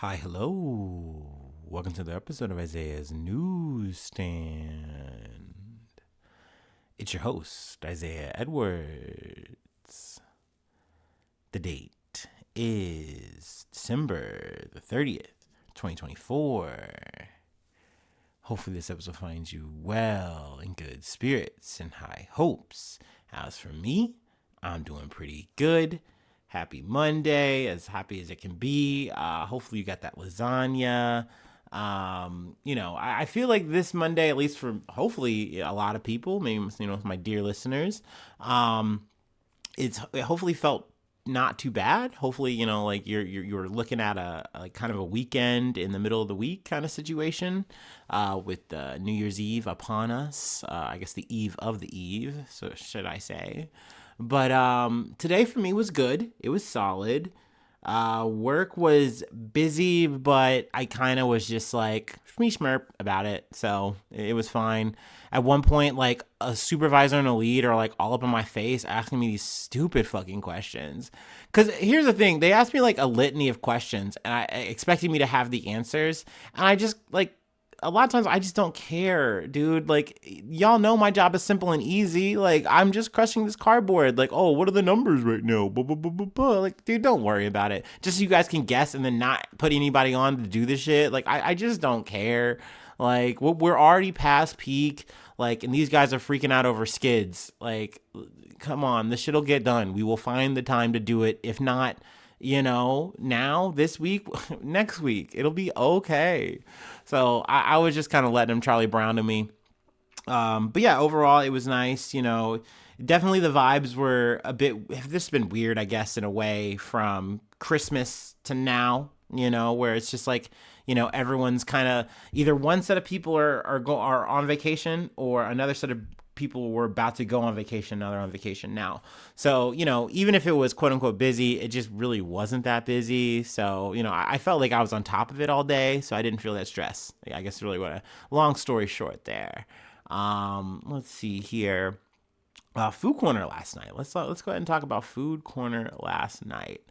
Hi, hello. Welcome to the episode of Isaiah's Newsstand. It's your host, Isaiah Edwards. The date is December the 30th, 2024. Hopefully, this episode finds you well, in good spirits, and high hopes. As for me, I'm doing pretty good. Happy Monday, as happy as it can be. Hopefully, you got that lasagna. I feel like this Monday, at least for hopefully a lot of people, maybe my dear listeners, it hopefully felt not too bad. Hopefully, like you're looking at a like kind of a weekend in the middle of the week kind of situation, with New Year's Eve upon us. I guess the eve of the eve, so should I say? But today for me was good. It was solid. Work was busy, but I kind of was just like schmeep about it, so it was fine. At one point, like a supervisor and a lead are like all up in my face asking me these stupid fucking questions. Because here's the thing, they asked me like a litany of questions, and I expected me to have the answers, and I just like a lot of times I just don't care, dude. Like, y'all know my job is simple and easy. Like, I'm just crushing this cardboard. Like, oh, what are the numbers right now? Blah, blah, blah, blah, blah. Like, dude, don't worry about it. Just so you guys can guess and then not put anybody on to do the shit. Like, I just don't care. Like, we're already past peak. Like, and these guys are freaking out over skids. Like, come on, this shit'll get done. We will find the time to do it. If not, now, this week, next week, it'll be okay. So I was just kind of letting him Charlie Brown to me. But yeah, overall, it was nice. Definitely the vibes were a bit, this has been weird, I guess, in a way from Christmas to now, where it's just like, everyone's kind of either one set of people are on vacation or another set of people were about to go on vacation. Now they're on vacation now. So, even if it was quote unquote busy, it just really wasn't that busy. So, I felt like I was on top of it all day. So I didn't feel that stress. I guess really what a long story short there. Let's see here. Food corner last night. Let's go ahead and talk about food corner last night.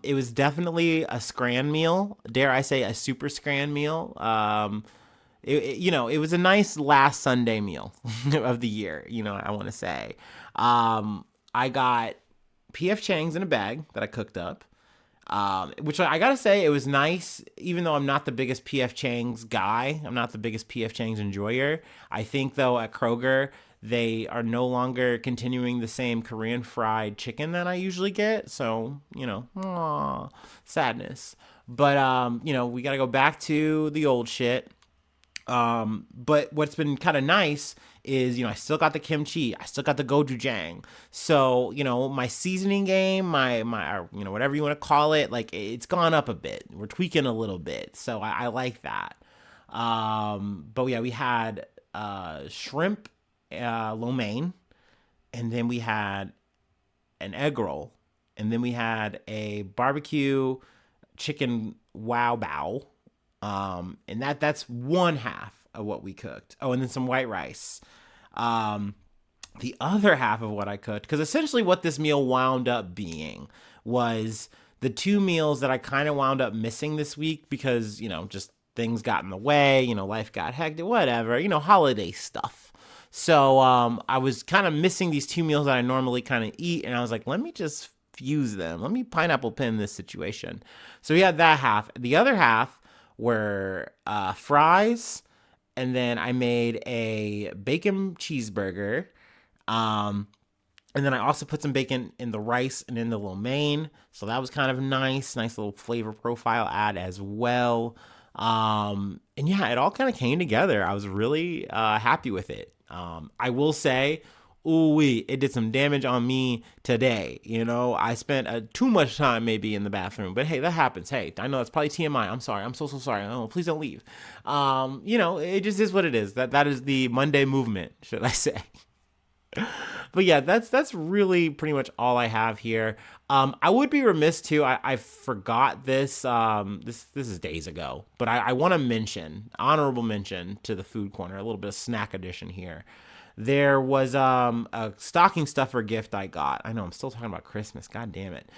It was definitely a scran meal. Dare I say a super scran meal. It was a nice last Sunday meal of the year, I want to say. I got PF Chang's in a bag that I cooked up, which I gotta say, it was nice, even though I'm not the biggest PF Chang's guy. I'm not the biggest PF Chang's enjoyer. I think, though, at Kroger, they are no longer continuing the same Korean fried chicken that I usually get. So, aw, sadness. But, we gotta go back to the old shit. But what's been kind of nice is, I still got the kimchi, I still got the gochujang. So, my seasoning game, my whatever you want to call it, like it's gone up a bit. We're tweaking a little bit. So I like that. But yeah, we had shrimp lo mein, and then we had an egg roll, and then we had a barbecue chicken wow bao, and that's one half of what we cooked. Oh, and then some white rice. The other half of what I cooked, because essentially what this meal wound up being was the two meals that I kind of wound up missing this week because, just things got in the way, life got hectic, whatever, holiday stuff. So I was kind of missing these two meals that I normally kind of eat, and I was like, let me just fuse them. Let me pineapple pin this situation. So we had that half. The other half were fries, and then I made a bacon cheeseburger. And then I also put some bacon in the rice and in the lo mein. So that was kind of nice little flavor profile add as well. And yeah, it all kind of came together. I was really happy with it. I will say, ooh, it did some damage on me today. I spent too much time maybe in the bathroom, but hey, that happens. Hey, I know that's probably TMI. I'm sorry. I'm so sorry. Oh, please don't leave. It just is what it is. That is the Monday movement, should I say? But yeah, that's really pretty much all I have here. I would be remiss too. I forgot this. This is days ago, but I want to mention, honorable mention to the food corner, a little bit of snack edition here. There was a stocking stuffer gift I got. I know I'm still talking about Christmas. God damn it.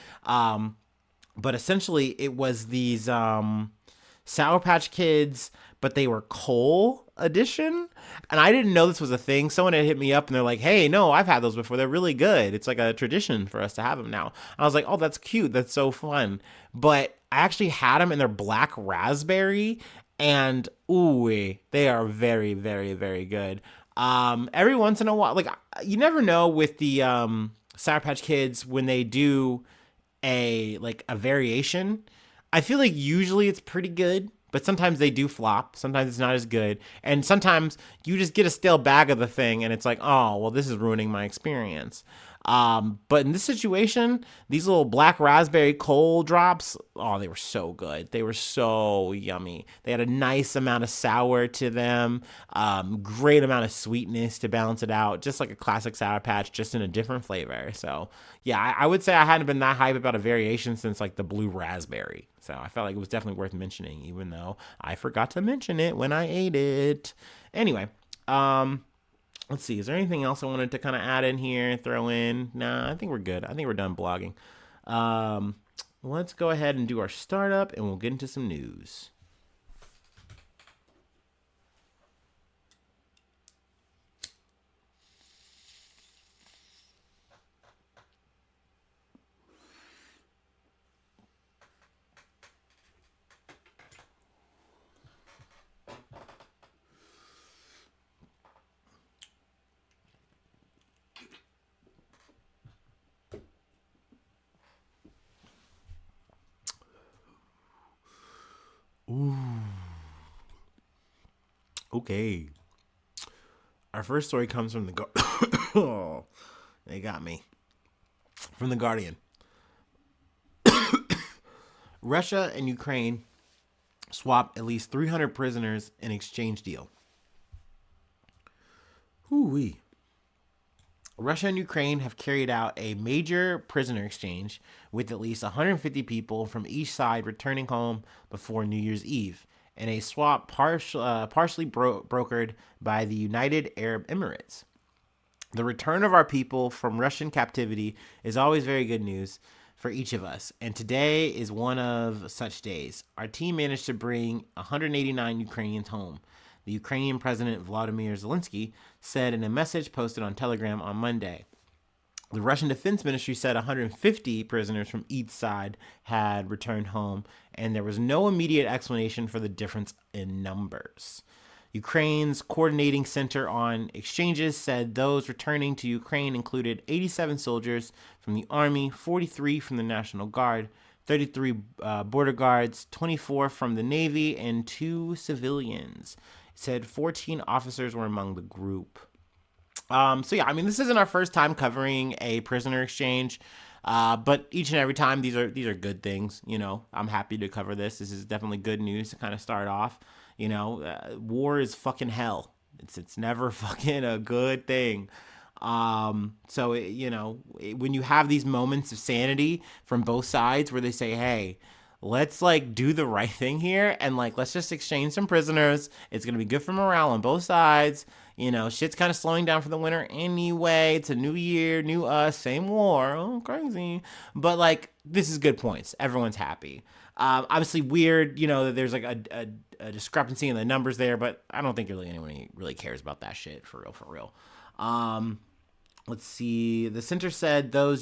but essentially it was these Sour Patch Kids, but they were coal edition. And I didn't know this was a thing. Someone had hit me up and they're like, hey, no, I've had those before. They're really good. It's like a tradition for us to have them now. And I was like, oh, that's cute. That's so fun. But I actually had them and they're black raspberry. And ooh, they are very, very, very good. Every once in a while, like you never know with the Sour Patch Kids when they do a variation. I feel like usually it's pretty good, but sometimes they do flop. Sometimes it's not as good, and sometimes you just get a stale bag of the thing, and it's like, oh, well, this is ruining my experience. But in this situation, these little black raspberry coal drops, oh, they were so good. They were so yummy. They had a nice amount of sour to them, great amount of sweetness to balance it out, just like a classic Sour Patch, just in a different flavor. So, yeah, I would say I hadn't been that hype about a variation since like the blue raspberry. So I felt like it was definitely worth mentioning, even though I forgot to mention it when I ate it. Anyway, let's see. Is there anything else I wanted to kind of add in here, throw in? Nah, I think we're good. I think we're done blogging. Um, let's go ahead and do our startup, and we'll get into some news. Okay. Our first story comes from the oh, they got me. From the Guardian. Russia and Ukraine swap at least 300 prisoners in exchange deal. Hoo-wee. Russia and Ukraine have carried out a major prisoner exchange with at least 150 people from each side returning home before New Year's Eve, in a swap partially brokered by the United Arab Emirates. The return of our people from Russian captivity is always very good news for each of us, and today is one of such days. Our team managed to bring 189 Ukrainians home. The Ukrainian President Vladimir Zelensky said in a message posted on Telegram on Monday. The Russian Defense Ministry said 150 prisoners from each side had returned home, and there was no immediate explanation for the difference in numbers. Ukraine's Coordinating Center on Exchanges said those returning to Ukraine included 87 soldiers from the Army, 43 from the National Guard, 33 border guards, 24 from the Navy, and 2 civilians. It said 14 officers were among the group. So yeah, I mean, this isn't our first time covering a prisoner exchange, but each and every time these are good things. You know, I'm happy to cover this. This is definitely good news to kind of start off. You know, war is fucking hell. It's never fucking a good thing. When you have these moments of sanity from both sides where they say, hey, let's like do the right thing here and like let's just exchange some prisoners. It's gonna be good for morale on both sides. You know, shit's kind of slowing down for the winter anyway. It's a new year, new us, same war. Oh, crazy. But like, this is good points. Everyone's happy. Obviously weird, you know, that there's like a discrepancy in the numbers there, but I don't think really anyone really cares about that shit for real. Let's see. The center said I'm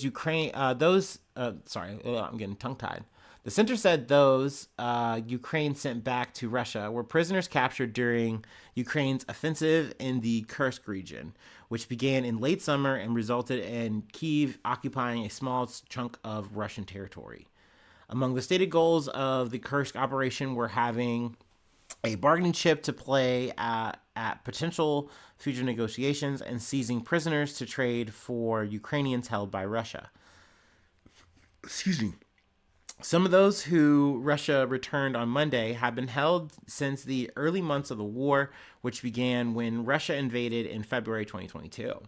getting tongue tied. The center said those Ukraine sent back to Russia were prisoners captured during Ukraine's offensive in the Kursk region, which began in late summer and resulted in Kyiv occupying a small chunk of Russian territory. Among the stated goals of the Kursk operation were having a bargaining chip to play at potential future negotiations and seizing prisoners to trade for Ukrainians held by Russia. Excuse me. Some of those who Russia returned on Monday have been held since the early months of the war, which began when Russia invaded in February 2022.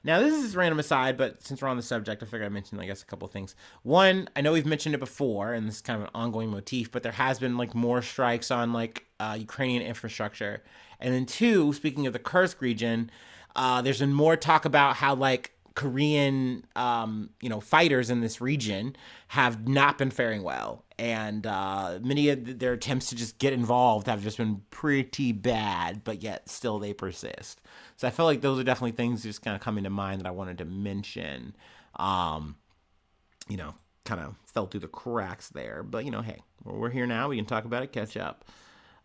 Now, this is a random aside, but since we're on the subject, I figured I'd mention, I guess, a couple things. One, I know we've mentioned it before, and this is kind of an ongoing motif, but there has been, like, more strikes on, like, Ukrainian infrastructure. And then two, speaking of the Kursk region, there's been more talk about how, like, Korean, fighters in this region have not been faring well. And many of their attempts to just get involved have just been pretty bad, but yet still they persist. So I feel like those are definitely things just kind of coming to mind that I wanted to mention. Um, kind of fell through the cracks there. But, hey, we're here now. We can talk about it, catch up.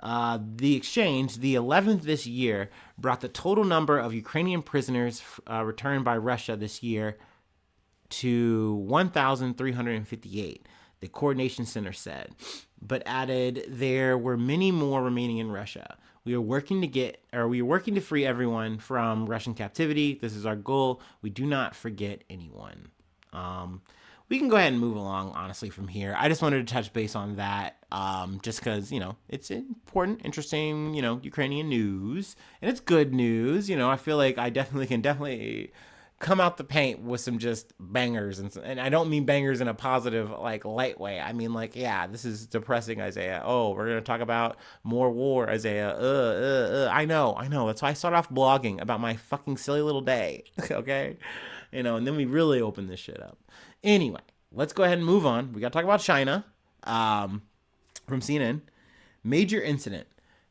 The exchange, the 11th this year, brought the total number of Ukrainian prisoners returned by Russia this year to 1,358, the Coordination Center said, but added there were many more remaining in Russia. We are working to free everyone from Russian captivity. This is our goal. We do not forget anyone. We can go ahead and move along, honestly, from here. I just wanted to touch base on that, just because, it's important, interesting, Ukrainian news, and it's good news. I feel like I can come out the paint with some just bangers, and I don't mean bangers in a positive, light way. I mean, this is depressing, Isaiah. Oh, we're going to talk about more war, Isaiah. I know. That's why I start off blogging about my fucking silly little day, okay? And then we really open this shit up. Anyway, let's go ahead and move on. We got to talk about China. From CNN. Major incident.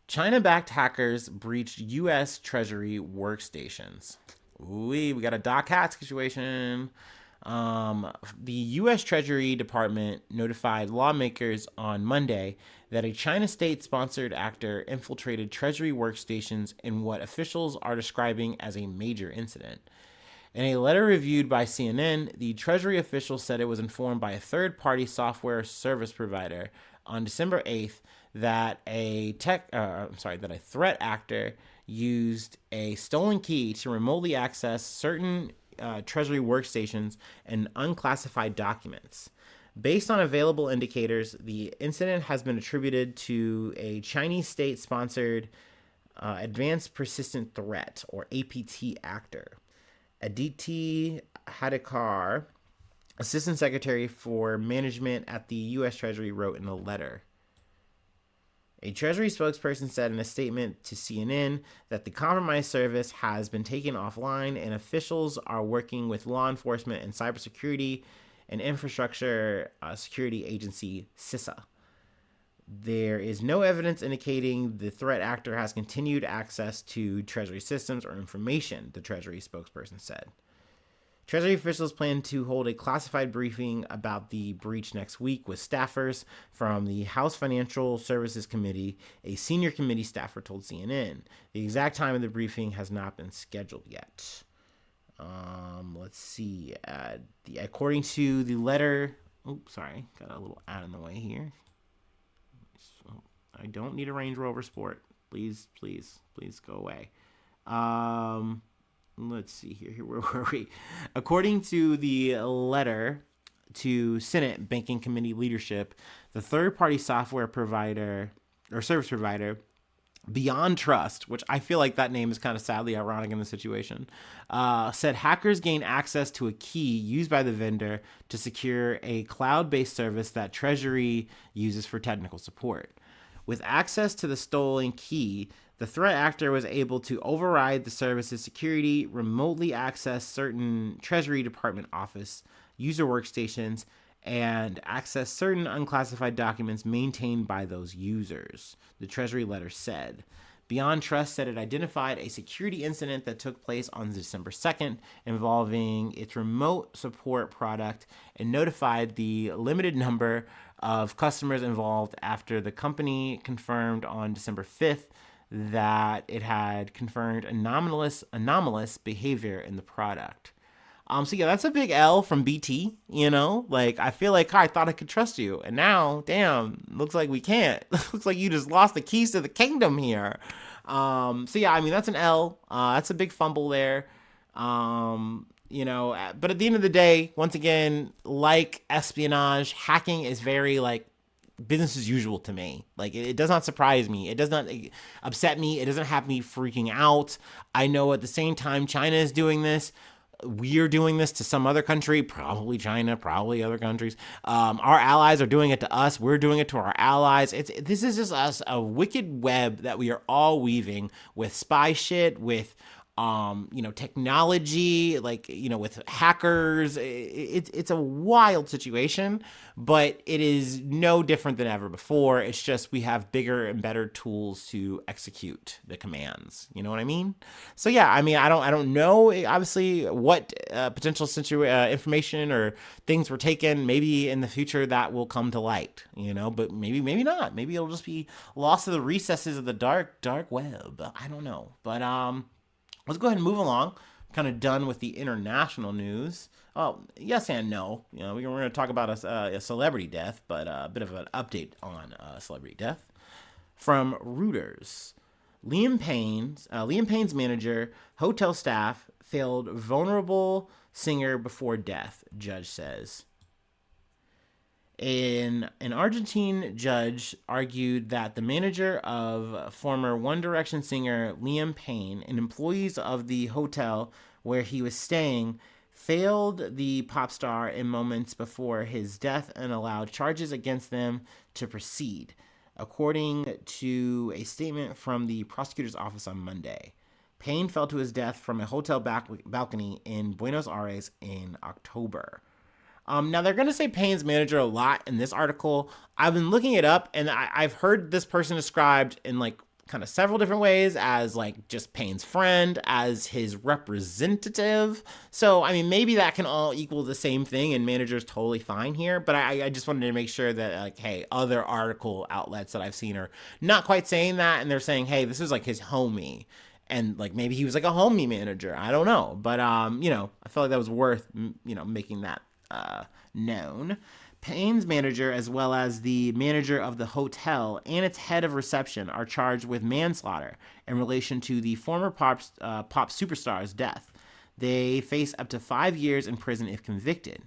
China-backed hackers breached U.S. Treasury workstations. Ooh, we got a Doc Hat situation. The U.S. Treasury Department notified lawmakers on Monday that a China state-sponsored actor infiltrated Treasury workstations in what officials are describing as a major incident. In a letter reviewed by CNN, the Treasury official said it was informed by a third-party software service provider on December 8th that a threat actor used a stolen key to remotely access certain Treasury workstations and unclassified documents. Based on available indicators, the incident has been attributed to a Chinese state-sponsored Advanced Persistent Threat, or APT, actor. Aditi Hadikar, Assistant Secretary for Management at the U.S. Treasury, wrote in a letter. A Treasury spokesperson said in a statement to CNN that the compromised service has been taken offline and officials are working with law enforcement and cybersecurity and infrastructure security agency, CISA. There is no evidence indicating the threat actor has continued access to Treasury systems or information, the Treasury spokesperson said. Treasury officials plan to hold a classified briefing about the breach next week with staffers from the House Financial Services Committee, a senior committee staffer told CNN. The exact time of the briefing has not been scheduled yet. Let's see. According to the letter... Oops, sorry. Got a little ad in the way here. I don't need a Range Rover Sport. Please go away. Let's see here. Where were we? According to the letter to Senate Banking Committee leadership, the third-party software provider or service provider, Beyond Trust, which I feel like that name is kind of sadly ironic in the situation, said hackers gained access to a key used by the vendor to secure a cloud-based service that Treasury uses for technical support. With access to the stolen key, the threat actor was able to override the service's security, remotely access certain Treasury Department office user workstations, and access certain unclassified documents maintained by those users, the Treasury letter said. Beyond Trust said it identified a security incident that took place on December 2nd involving its remote support product and notified the limited number of customers involved after the company confirmed on December 5th that it had confirmed anomalous behavior in the product. So yeah, that's a big L from BT, I feel like I thought I could trust you. And now, damn, looks like we can't. Looks like you just lost the keys to the kingdom here. So yeah, I mean, that's an L. That's a big fumble there. But at the end of the day, once again, like espionage, hacking is very business as usual to me. It does not surprise me. It does not upset me. It doesn't have me freaking out. I know at the same time China is doing this. We're doing this to some other country, probably China, probably other countries. Our allies are doing it to us. We're doing it to our allies. This is just us, a wicked web that we are all weaving with spy shit, with technology, like, with hackers. It's a wild situation, but it is no different than ever before. It's just we have bigger and better tools to execute the commands. You know what I mean? So yeah, I mean, I don't know obviously what potential information or things were taken. Maybe in the future that will come to light. But maybe not. Maybe it'll just be lost to the recesses of the dark web. I don't know, but let's go ahead and move along. Kind of done with the international news. Oh, yes and no. We're going to talk about a celebrity death, but a bit of an update on celebrity death from Reuters. Liam Payne's manager, hotel staff failed vulnerable singer before death, judge says. An Argentine judge argued that the manager of former One Direction singer Liam Payne and employees of the hotel where he was staying failed the pop star in moments before his death and allowed charges against them to proceed, according to a statement from the prosecutor's office on Monday. Payne fell to his death from a hotel balcony in Buenos Aires in October. Now, they're going to say Payne's manager a lot in this article. I've been looking it up, and I've heard this person described in, like, kind of several different ways as, like, just Payne's friend, as his representative. So, I mean, maybe that can all equal the same thing, and manager's totally fine here. But I just wanted to make sure that, like, hey, other article outlets that I've seen are not quite saying that, and they're saying, hey, this is, like, his homie. And, like, maybe he was, like, a homie manager. I don't know. But, I felt like that was worth, making that known. Payne's manager, as well as the manager of the hotel and its head of reception, are charged with manslaughter in relation to the former pop superstar's death. They face up to 5 years in prison if convicted.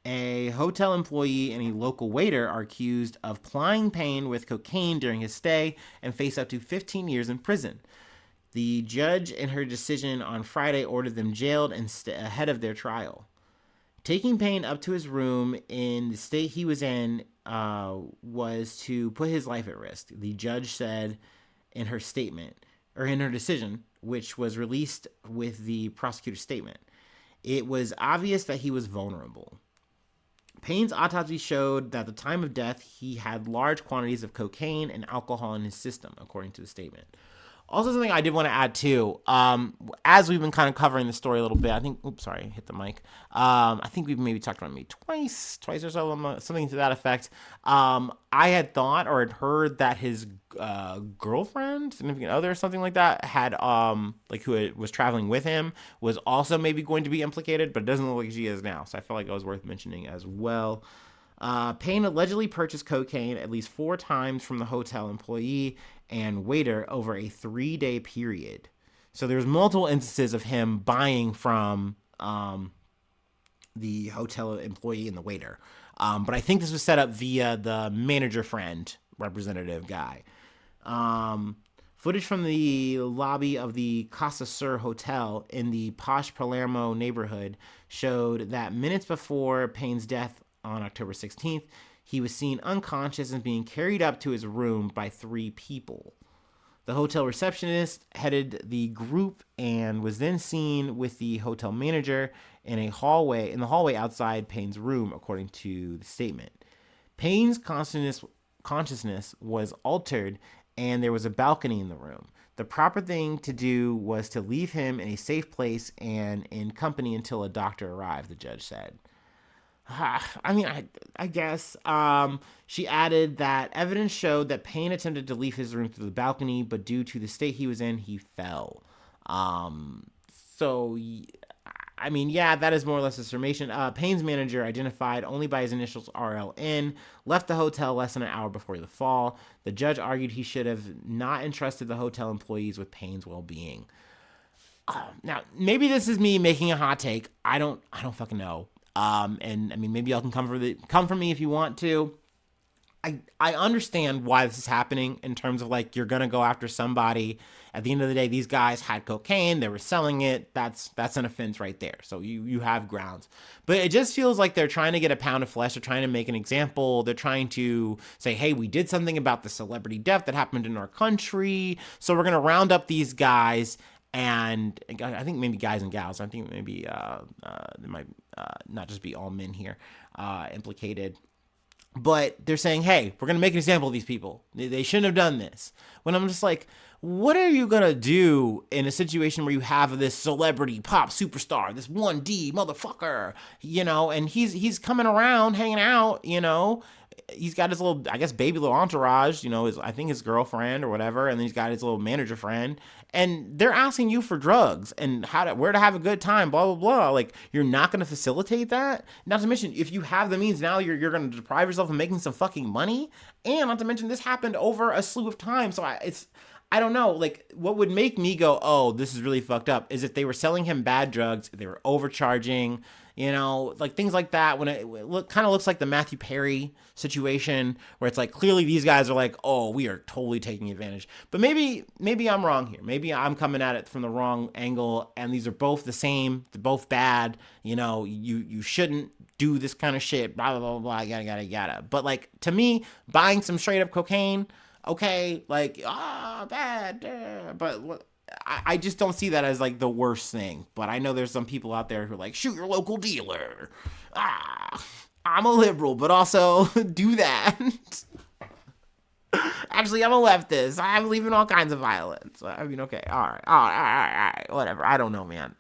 A hotel employee and a local waiter are accused of plying Payne with cocaine during his stay and face up to 15 years in prison. The judge, in her decision on Friday, ordered them jailed ahead of their trial. Taking Payne up to his room in the state he was in was to put his life at risk, the judge said in her decision, which was released with the prosecutor's statement. It was obvious that he was vulnerable. Payne's autopsy showed that at the time of death, he had large quantities of cocaine and alcohol in his system, according to the statement. Also, something I did want to add too, as we've been kind of covering the story a little bit, I think, hit the mic. I think we've maybe talked about me twice or so, something to that effect. I had thought or had heard that his girlfriend, significant other, something like that, had who was traveling with him, was also maybe going to be implicated, but it doesn't look like she is now. So I felt like it was worth mentioning as well. Payne allegedly purchased cocaine at least 4 times from the hotel employee and waiter over a 3-day period. So there's multiple instances of him buying from the hotel employee and the waiter. But I think this was set up via the manager friend representative guy. Footage from the lobby of the Casa Sur Hotel in the posh Palermo neighborhood showed that minutes before Payne's death on October 16th, he was seen unconscious and being carried up to his room by 3 people. The hotel receptionist headed the group and was then seen with the hotel manager in the hallway outside Payne's room, according to the statement. Payne's consciousness was altered and there was a balcony in the room. The proper thing to do was to leave him in a safe place and in company until a doctor arrived, the judge said. I mean, I guess. She added that evidence showed that Payne attempted to leave his room through the balcony, but due to the state he was in, he fell. So, I mean, yeah, that is more or less a summation. Payne's manager, identified only by his initials RLN, left the hotel less than an hour before the fall. The judge argued he should have not entrusted the hotel employees with Payne's well-being. Now, maybe this is me making a hot take. I don't fucking know. And I mean, maybe y'all can come for me if you want to. I understand why this is happening in terms of like you're gonna go after somebody. At the end of the day, these guys had cocaine, they were selling it. That's an offense right there. So you have grounds. But it just feels like they're trying to get a pound of flesh, they're trying to make an example, they're trying to say, hey, we did something about the celebrity death that happened in our country. So we're gonna round up these guys, and I think maybe guys and gals. I think maybe there might not just be all men here implicated. But they're saying, hey, we're going to make an example of these people. They shouldn't have done this. When I'm just like, what are you going to do in a situation where you have this celebrity pop superstar, this 1D motherfucker, and he's coming around, hanging out, he's got his little, I guess, baby little entourage, I think his girlfriend or whatever, and then he's got his little manager friend, and they're asking you for drugs and where to have a good time, blah, blah, blah. Like, you're not going to facilitate that? Not to mention, if you have the means now, you're going to deprive yourself of making some fucking money, and not to mention, this happened over a slew of time, so I don't know, like, what would make me go, oh, this is really fucked up, is if they were selling him bad drugs, if they were overcharging, like things like that, when it kind of looks like the Matthew Perry situation, where it's like, clearly these guys are like, oh, we are totally taking advantage. But maybe I'm wrong here. Maybe I'm coming at it from the wrong angle, and these are both the same, they're both bad, you shouldn't do this kind of shit, blah, blah, blah, blah, yada. But, like, to me, buying some straight up cocaine, okay, like, bad, but I just don't see that as, like, the worst thing. But I know there's some people out there who are like, shoot your local dealer. I'm a liberal, but also do that. Actually, I'm a leftist. I believe in all kinds of violence. I mean, okay, all right, whatever. I don't know, man.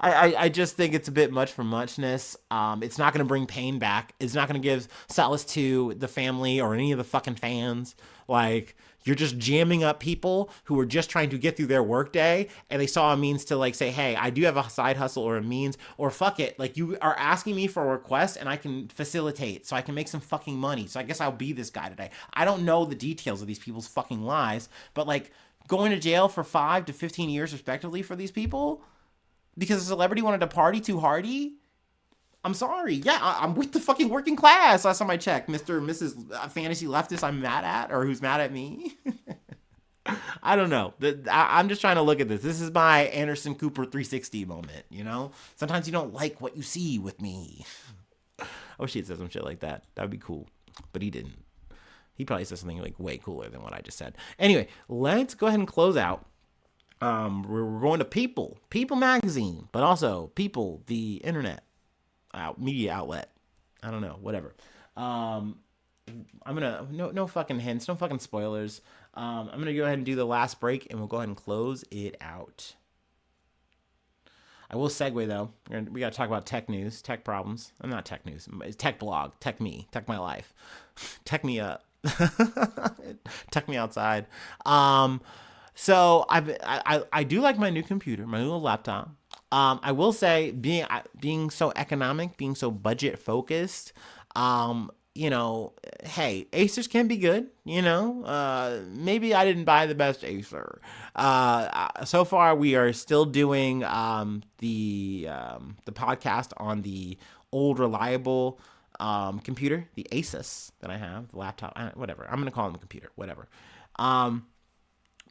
I just think it's a bit much for muchness. It's not going to bring Payne back. It's not going to give solace to the family or any of the fucking fans. Like, you're just jamming up people who are just trying to get through their workday, and they saw a means to, like, say, hey, I do have a side hustle or a means, or fuck it. Like, you are asking me for a request, and I can facilitate, so I can make some fucking money. So I guess I'll be this guy today. I don't know the details of these people's fucking lives, but, like, going to jail for 5 to 15 years respectively for these people because a celebrity wanted to party too hardy? I'm sorry. Yeah, I'm with the fucking working class. Last time I checked, Mr. and Mrs. Fantasy Leftist I'm mad at, or who's mad at me. I don't know. I'm just trying to look at this. This is my Anderson Cooper 360 moment, Sometimes you don't like what you see with me. I wish he'd said some shit like that. That would be cool. But he didn't. He probably said something, like, way cooler than what I just said. Anyway, let's go ahead and close out. We're going to People Magazine, but also People, the internet media outlet. I don't know, whatever. I'm gonna no fucking hints, no fucking spoilers. I'm gonna go ahead and do the last break, and we'll go ahead and close it out. I will segue though. We gotta talk about tech news, tech problems. I'm not tech news. It's tech blog, tech me, tech my life, tech me up, tech me outside. So I do like my new computer, my new laptop. I will say, being so economic, being so budget focused, hey, Acers can be good, maybe I didn't buy the best Acer. So far we are still doing, the podcast on the old reliable, computer, the Asus that I have, the laptop, whatever. I'm going to call it the computer, whatever.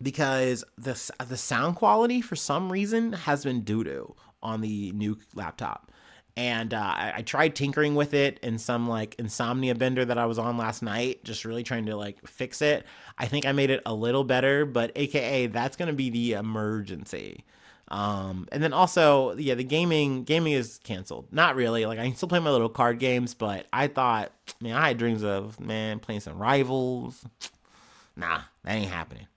Because the sound quality for some reason has been doo-doo on the new laptop. And I tried tinkering with it in some, like, insomnia bender that I was on last night, just really trying to, like, fix it. I think I made it a little better, but AKA that's going to be the emergency. And then also, yeah, the gaming is canceled. Not really. Like, I can still play my little card games, but I thought, man, I had dreams of, playing some Rivals. Nah, that ain't happening.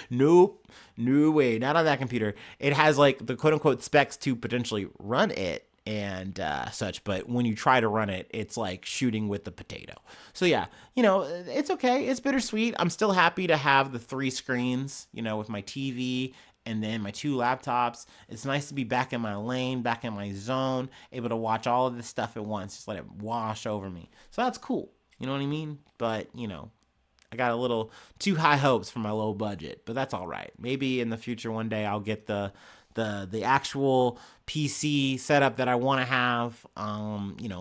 Nope, no way, not on that computer. It has, like, the quote-unquote specs to potentially run it and such, but when you try to run it, it's like shooting with the potato. So yeah, it's okay, it's bittersweet. I'm still happy to have the 3 screens, with my TV and then my 2 laptops. It's nice to be back in my lane, back in my zone, able to watch all of this stuff at once, just let it wash over me. So that's cool, you know what I mean? But, I got a little too high hopes for my low budget, but that's all right. Maybe in the future one day I'll get the the actual PC setup that I want to have.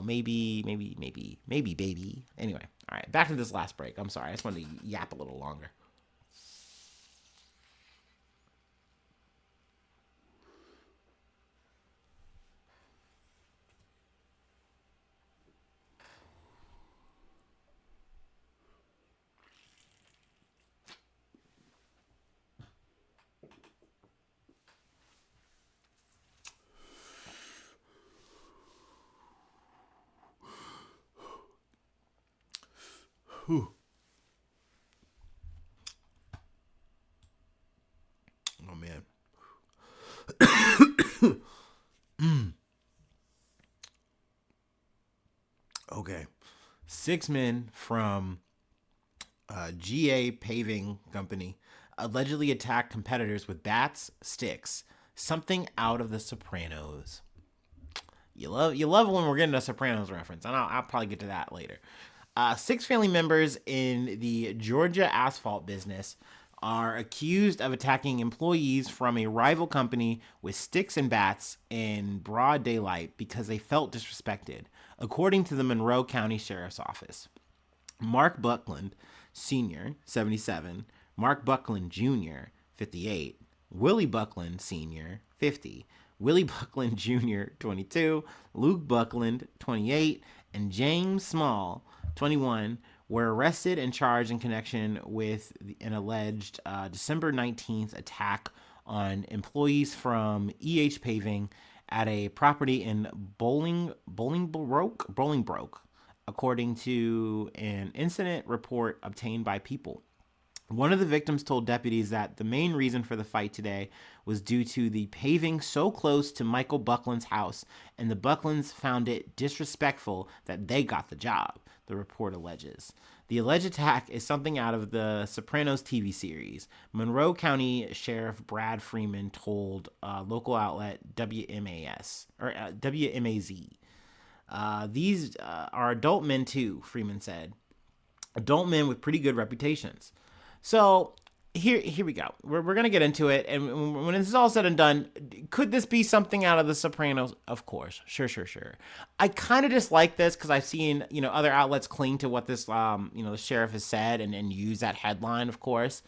Maybe baby. Anyway, all right, back to this last break. I'm sorry, I just wanted to yap a little longer. Whew. Oh man. Okay. Six men from GA Paving Company allegedly attacked competitors with bats, sticks, something out of The Sopranos. You love when we're getting a Sopranos reference, and I'll probably get to that later. Six family members in the Georgia asphalt business are accused of attacking employees from a rival company with sticks and bats in broad daylight because they felt disrespected, according to the Monroe County Sheriff's Office. Mark Buckland Sr., 77, Mark Buckland Jr., 58, Willie Buckland Sr., 50, Willie Buckland Jr., 22, Luke Buckland, 28, and James Small, 21, were arrested and charged in connection with an alleged December 19th attack on employees from EH Paving at a property in Bolingbroke, according to an incident report obtained by People. One of the victims told deputies that the main reason for the fight today was due to the paving so close to Michael Buckland's house, and the Bucklands found it disrespectful that they got the job, the report alleges. The alleged attack is something out of the Sopranos TV series. Monroe County Sheriff Brad Freeman told local outlet WMAZ. These are adult men too, Freeman said. Adult men with pretty good reputations. So here we go. We're going to get into it. And when this is all said and done, could this be something out of The Sopranos? Of course. Sure. I kind of dislike this because I've seen, other outlets cling to what this, the sheriff has said and use that headline, of course.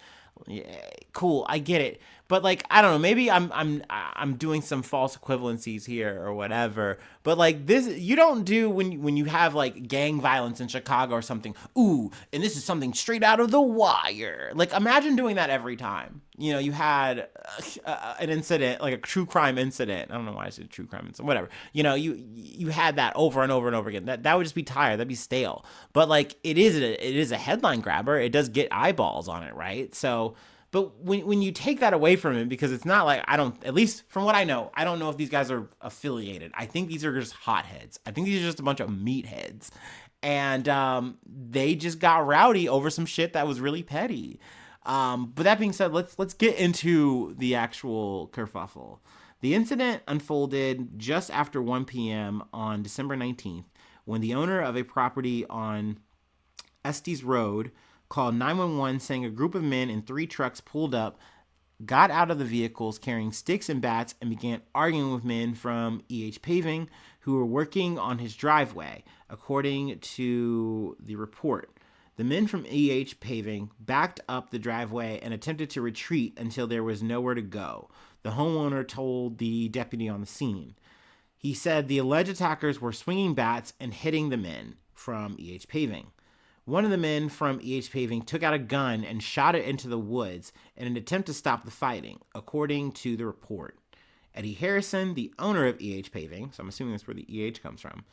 Yeah, cool, I get it, but like I don't know, maybe I'm doing some false equivalencies here or whatever. But like this, you don't do when you have like gang violence in Chicago or something. Ooh, and this is something straight out of The Wire. Like imagine doing that every time. You had an incident, like a true crime incident. I don't know why I said true crime incident. Whatever. You had that over and over and over again. That would just be tired. That'd be stale. But like it is a headline grabber. It does get eyeballs on it, right? So. But when you take that away from it, because it's not like at least from what I know, I don't know if these guys are affiliated. I think these are just hotheads. I think these are just a bunch of meatheads. And they just got rowdy over some shit that was really petty. But that being said, let's get into the actual kerfuffle. The incident unfolded just after 1 p.m. on December 19th when the owner of a property on Estes Road called 911 saying a group of men in 3 trucks pulled up, got out of the vehicles carrying sticks and bats, and began arguing with men from EH Paving who were working on his driveway, according to the report. The men from EH Paving backed up the driveway and attempted to retreat until there was nowhere to go, the homeowner told the deputy on the scene. He said the alleged attackers were swinging bats and hitting the men from EH Paving. One of the men from EH Paving took out a gun and shot it into the woods in an attempt to stop the fighting, according to the report. Eddie Harrison, the owner of EH Paving, so I'm assuming that's where the EH comes from,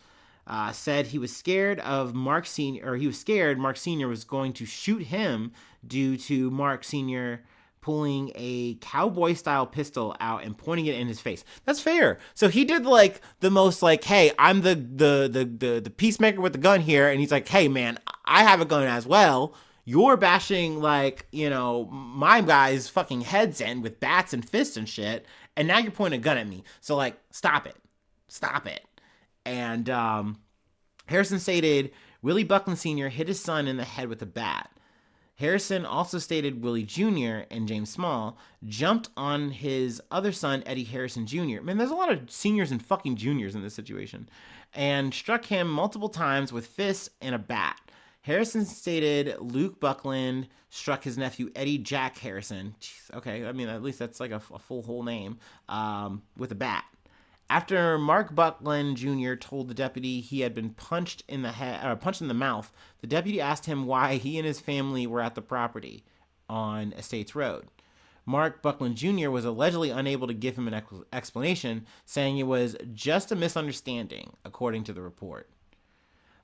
said he was scared of Mark Sr., or he was scared Mark Sr. was going to shoot him due to Mark Sr. pulling a cowboy-style pistol out and pointing it in his face. That's fair. So he did like the most like, hey, I'm the peacemaker with the gun here, and he's like, hey man, I have a gun as well. You're bashing like, my guy's fucking heads in with bats and fists and shit, and now you're pointing a gun at me. So like, stop it. And Harrison stated Willie Buckland Sr. hit his son in the head with a bat. Harrison also stated Willie Jr. and James Small jumped on his other son, Eddie Harrison Jr. Man, there's a lot of seniors and fucking juniors in this situation. And struck him multiple times with fists and a bat. Harrison stated Luke Buckland struck his nephew Eddie Jack Harrison. Jeez, okay, I mean, at least that's like a full whole name, with a bat. After Mark Buckland Jr. told the deputy he had been punched in the head or punched in the mouth, the deputy asked him why he and his family were at the property on Estates Road. Mark Buckland Jr. was allegedly unable to give him an explanation, saying it was just a misunderstanding, according to the report.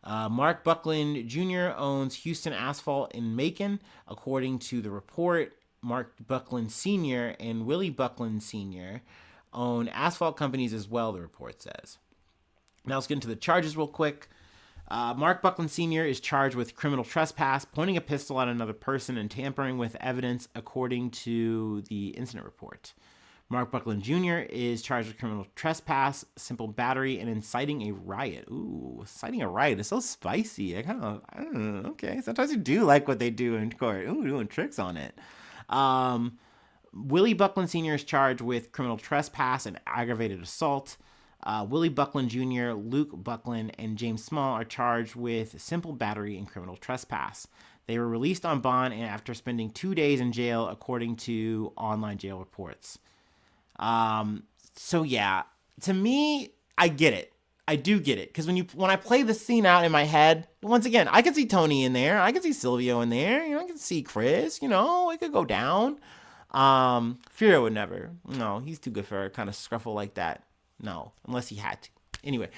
Mark Buckland Jr. owns Houston Asphalt in Macon, according to the report. Mark Buckland Sr. and Willie Buckland Sr. own asphalt companies as well, the report says. Now let's get into the charges real quick. Mark Buckland Sr. is charged with criminal trespass, pointing a pistol at another person, and tampering with evidence, according to the incident report. Mark Buckland Jr. is charged with criminal trespass, simple battery, and inciting a riot. Ooh, inciting a riot is so spicy. I don't know, okay. Sometimes you do like what they do in court. Ooh, doing tricks on it. Willie Buckland Sr. is charged with criminal trespass and aggravated assault. Willie Buckland Jr., Luke Buckland, and James Small are charged with simple battery and criminal trespass. They were released on bond and after spending 2 days in jail, according to online jail reports. So yeah, to me, I get it. I do get it. Because when I play the scene out in my head, once again, I can see Tony in there. I can see Silvio in there. I can see Chris. It could go down. Furio would never. No, he's too good for a kind of scruffle like that. No, unless he had to. Anyway,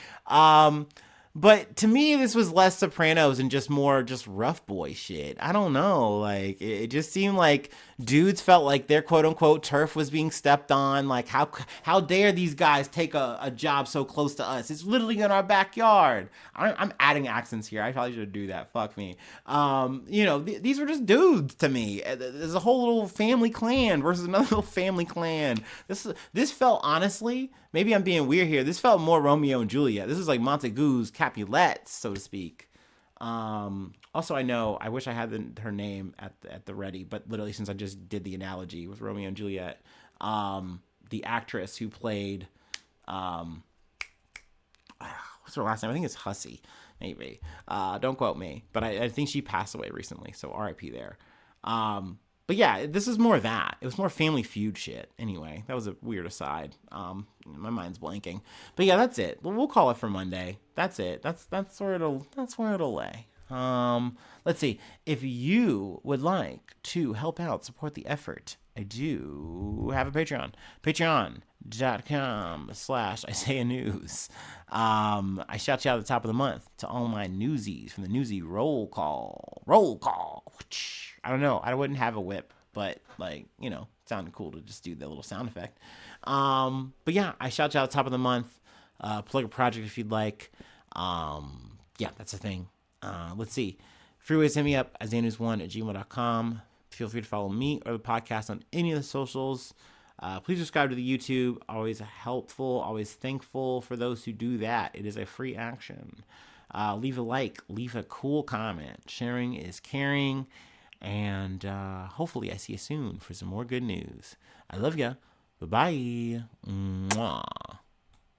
but to me, this was less Sopranos and just more just rough boy shit. I don't know. Like, it just seemed like dudes felt like their quote unquote turf was being stepped on. Like, how dare these guys take a job so close to us? It's literally in our backyard. I'm adding accents here. I probably should do that. Fuck me. These were just dudes to me. There's a whole little family clan versus another little family clan. This felt, honestly, maybe I'm being weird here, this felt more Romeo and Juliet. This is like Montague's Capulets, so to speak. Also, I wish I had her name at the ready, but literally since I just did the analogy with Romeo and Juliet, the actress who played, what's her last name? I think it's Hussey, maybe. Don't quote me, but I think she passed away recently, so R.I.P. there. But yeah, this is more that. It was more Family Feud shit. Anyway, that was a weird aside. My mind's blanking. But yeah, that's it. We'll call it for Monday. That's it. That's where it'll lay. Let's see. If you would like to help out, support the effort, I do have a Patreon. Patreon.com/Isaiah News. I shout you out at the top of the month to all my newsies from the Newsy Roll Call. I don't know. I wouldn't have a whip, but it sounded cool to just do the little sound effect. But yeah, I shout you out at the top of the month. Plug a project if you'd like. Yeah, that's the thing. Let's see. Free ways to hit me up, IsaiahNews1@gmail.com. Feel free to follow me or the podcast on any of the socials. Please subscribe to the YouTube. Always helpful, always thankful for those who do that. It is a free action. Leave a like, leave a cool comment. Sharing is caring. And hopefully I see you soon for some more good news. I love ya. Bye-bye. Mwah.